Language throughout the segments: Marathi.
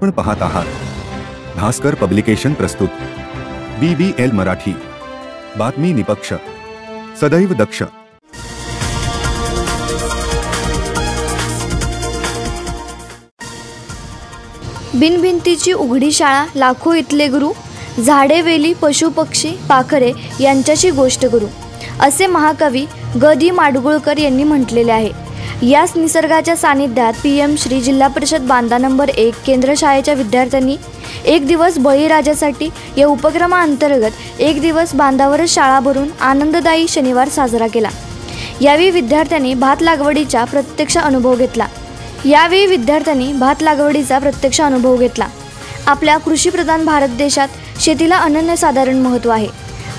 आपण पाहत आहात भास्कर पब्लिकेशन प्रस्तुत BBL मराठी, बातमी निपक्ष, सदैव दक्ष। बिनभिंतीची उघडी शाळा, लाखो इथले गुरु, झाडे वेली पशु पक्षी पाखरे यांच्याची गोष्ट करू, असे महाकवी ग दी माडगुळकर यांनी म्हटलेले आहे। याच निसर्गाच्या सानिध्यात PM श्री जिल्हा परिषद बांदा नंबर 1 केंद्र शाळेच्या विद्यार्थ्यांनी एक दिवस बळीराजासाठी या उपक्रमाअंतर्गत एक दिवस बांधावरच शाळा भरून आनंददायी शनिवार साजरा केला। यावेळी विद्यार्थ्यांनी भात लागवडीचा प्रत्यक्ष अनुभव घेतला। आपल्या कृषीप्रधान भारत देशात शेतीला अनन्यसाधारण महत्त्व आहे।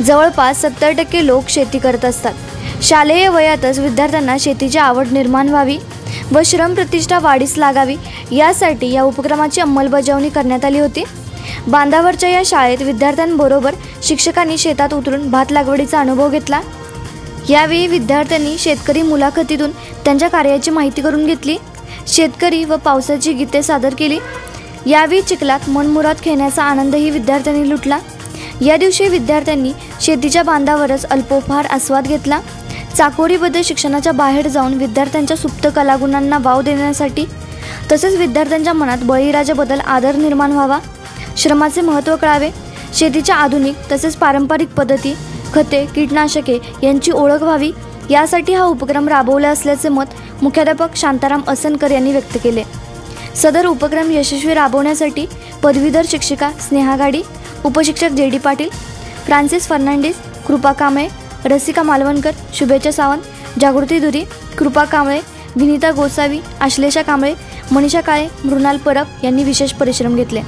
जवळपास 70% लोक शेती करत असतात। शालेय वयातच विद्यार्थ्यांना शेतीची आवड निर्माण व्हावी व श्रमप्रतिष्ठा वाढीस लागावी यासाठी या उपक्रमाची अंमलबजावणी करण्यात आली होती। बांधावरच्या या शाळेत विद्यार्थ्यांबरोबर शिक्षकांनी शेतात उतरून भात लागवडीचा अनुभव घेतला। यावेळी विद्यार्थ्यांनी शेतकरी मुलाखतीतून त्यांच्या कार्याची माहिती करून घेतली। शेतकरी व पावसाची गीते सादर केली। यावेळी चिखलात मनमुराद खेळण्याचा आनंदही विद्यार्थ्यांनी लुटला। या दिवशी विद्यार्थ्यांनी शेतीच्या बांधावरच अल्पोपहार आस्वाद घेतला। चाकोरीबद्ध शिक्षणाच्या बाहेर जाऊन विद्यार्थ्यांच्या सुप्त कलागुणांना वाव देण्यासाठी तसेच विद्यार्थ्यांच्या मनात बळीराजाबद्दल आदर निर्माण व्हावा, श्रमाचे महत्त्व कळावे, शेतीच्या आधुनिक तसेच पारंपरिक पद्धती, खते, कीटनाशके यांची ओळख व्हावी यासाठी हा उपक्रम राबवला असल्याचे मत मुख्याध्यापक शांताराम असनकर यांनी व्यक्त केले। सदर उपक्रम यशस्वी राबवण्यासाठी पदवीधर शिक्षिका स्नेहा गाडी, उपशिक्षक JD पाटील, फ्रान्सिस फर्नांडिस, कृपा कांबळे, रसिका मालवणकर, शुभेच्छा सावंत, जागृती धुरी, कृपा कांबळे, विनीता गोसावी, आश्लेषा कांबळे, मनीषा काळे, मृणाल परब यांनी विशेष परिश्रम घेतले।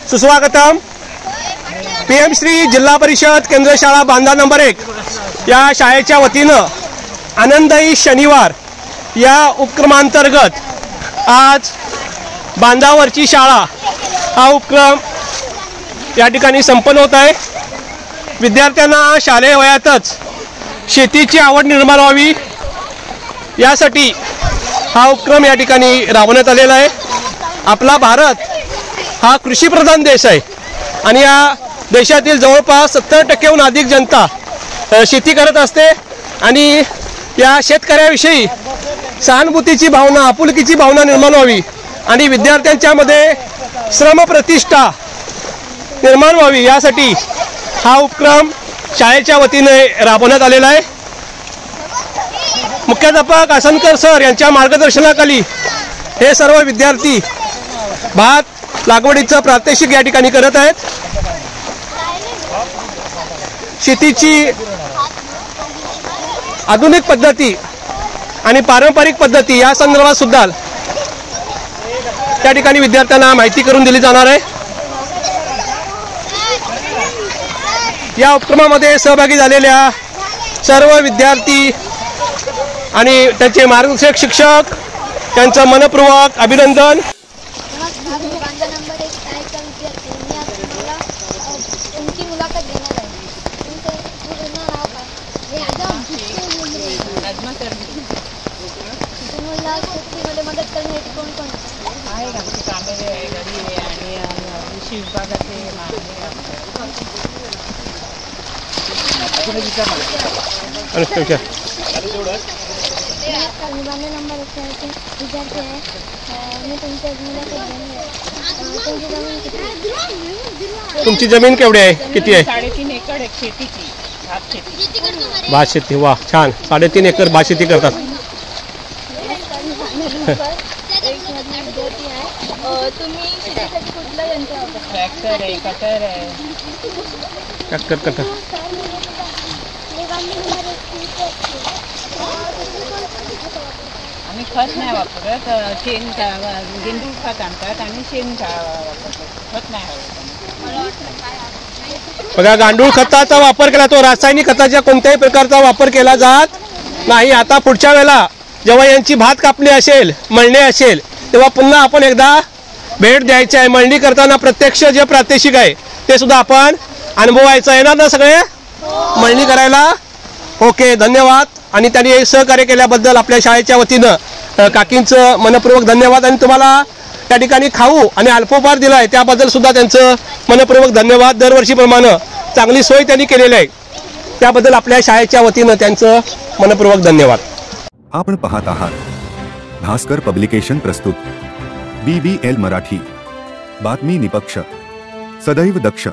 सुस्वागतम। PM श्री जिल्हा परिषद केंद्र शाळा बांदा नंबर 1 या शाळेच्या वतीनं आनंददायी शनिवार या उपक्रमांतर्गत आज बांधावरची शाळा हा उपक्रम या ठिकाणी संपन्न होत आहे। विद्यार्थ्यांना शालेय वयातच शेतीची आवड निर्माण व्हावी यासाठी हा उपक्रम या ठिकाणी राबवण्यात आलेला आहे। आपला भारत हा कृषीप्रधान देश आहे आणि या देशातील जवळपास 70%हून अधिक जनता शेती करत असते आणि या शेतकऱ्याविषयी सहानुभूतीची भावना, आपुलकीची भावना निर्माण व्हावी आणि विद्यार्थ्यांच्यामध्ये श्रमप्रतिष्ठा निर्माण व्हावी यासाठी हा उपक्रम शाळेच्या वतीने राबवण्यात आलेला आहे। मुख्याध्यापक असनकर सर यांच्या मार्गदर्शनाखाली हे सर्व विद्यार्थी भात लागवडीचं प्रात्यक्षिक या ठिकाणी करत आहेत। शेतीची आधुनिक पद्धती आणि पारंपरिक पद्धती या संदर्भात सुद्धा त्या ठिकाणी विद्यार्थ्यांना माहिती करून दिली जाणार आहे। या उपक्रमामध्ये सहभागी झालेल्या सर्व विद्यार्थी आणि त्यांचे मार्गदर्शक शिक्षक यांचं मनपूर्वक अभिनंदन। कृषी विभागाचे अनुष्का विचार. निबंध नंबर 1 विद्यार्थी आहे. मी तुमच्या तुमची जमीन केवढी आहे, किती आहे? 3.5 एकर आहे शेतीची, भात शेती. भात शेती. वा छान. 3.5 एकर भात शेती करतात. तुम्ही शेतीसाठी कुठलं यंत्र वापरता? ट्रॅक्टर आहे, कटर आहे. Tractor cutter. आम्ही खत नाही वापरत, शेण गेंडूळ खत आणतात आणि शेण वापरतो, खत नाही वापरत. बघा, गांडूळ खताचा वापर केला, तो रासायनिक खताच्या कोणत्याही प्रकारचा वापर केला जात नाही. आता पुढच्या वेळेला जेव्हा यांची भात कापणी असेल, मळणी असेल, तेव्हा पुन्हा आपण एकदा भेट द्यायची आहे. मळणी करताना प्रत्यक्ष जे प्रात्यक्षिक आहे ते सुद्धा आपण अनुभवायचं. येणार ना सगळे मळणी करायला? ओके, धन्यवाद. आणि त्यांनी सहकार्य केल्याबद्दल आपल्या शाळेच्या वतीनं काकींचं मनपूर्वक धन्यवाद. आणि तुम्हाला त्या ठिकाणी खाऊ आणि अल्पोपहार दिला आहे त्याबद्दल सुद्धा त्यांचं मनपूर्वक धन्यवाद. दरवर्षीप्रमाणे चांगली सोय त्यांनी केलेली आहे, त्याबद्दल आपल्या शाळेच्या वतीनं त्यांचं मनपूर्वक धन्यवाद. आपण पाहत आहात भास्कर पब्लिकेशन प्रस्तुत BBL मराठी. बातमी निपक्ष, सदैव दक्ष.